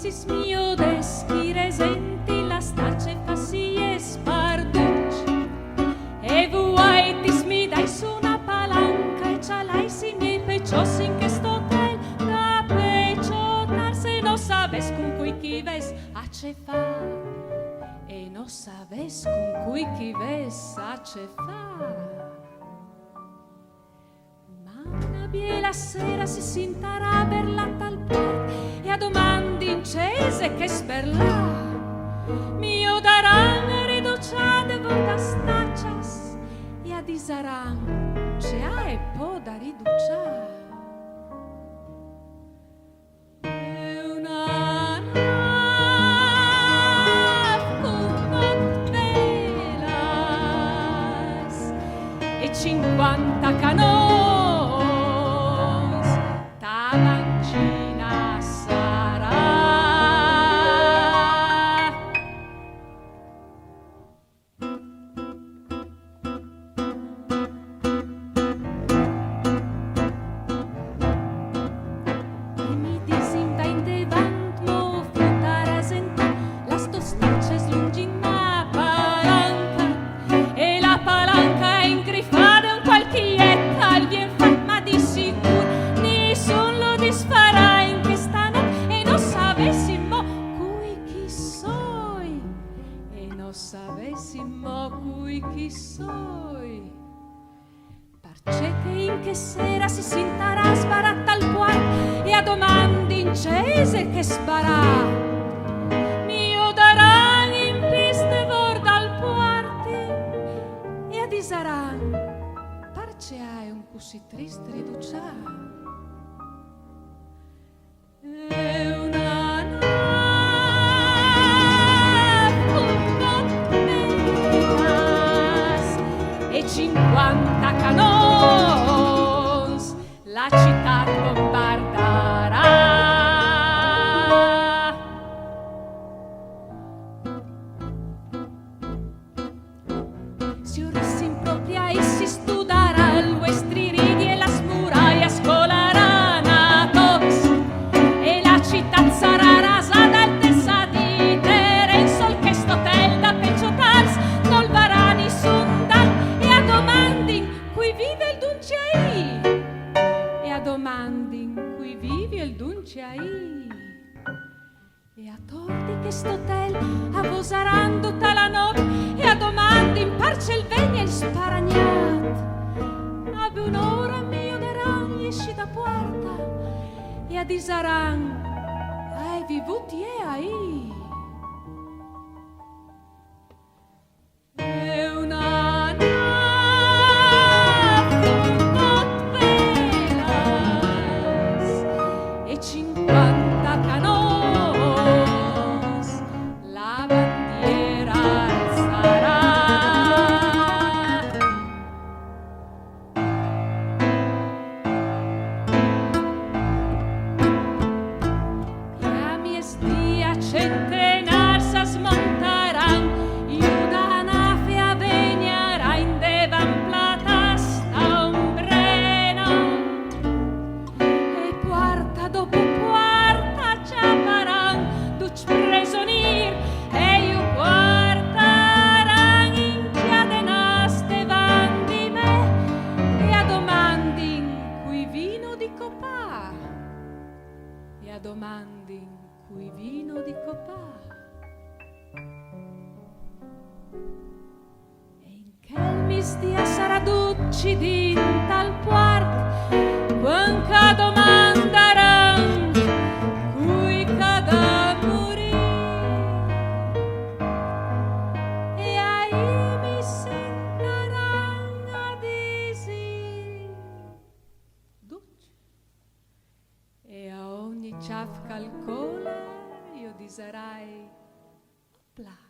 sis mio deschi resenti la stace fassi e sparducci e vuoi tis mi dai su una palanca e cialai si miei pecios in che sto hotel da peciotar se no sabes con cui chi ves a ce fa e no sabes con cui chi ves a ce fa. E la sera si sintarà per la tal por e a domandi incese che sperlà mio daran riduciade volta staccias e a disaran ce ha e po da riducià e una naf velas e 50 canoni sapessimo cui chi soi parce che in che sera si sintarà sbaratta al cuore e a domandi incese che sbarà mio daran in piste vorda al puarti e a disaran parce hai un così triste riducià e 50 canons la città bombarderà. Si orris impropria e si studarà il vuestri ridi e las murallas colaran a tocs e la città sarà rasada e tessaditer en sol che stotel da pecciotars nol varani sundan e a domandin cui vive il dunciai e a domandin cui vive il dunciai e a tordi che stotel a vosaran tutta la notte e a domandin parce il vegna il sparagnat ab un'ora mio daran esci da porta e a disaran hai vivuti e ai e una velas e 50 canons la bandiera alzarà chiami e stia centenar sa smontaran iuda nafe a veniara in devan plata sta ombrena e quarta dopo quarta ciaparan duc presonir e iu quartaran in chiadenaste van di me e a domandin cui vino di copà e a domandin cui vino di copà e in chel mi stia sarà ducci din tal quart quanca domandaran cui cada morì e ai mi sentaran a disi ducci e a ogni ciafca al cola io disarai opla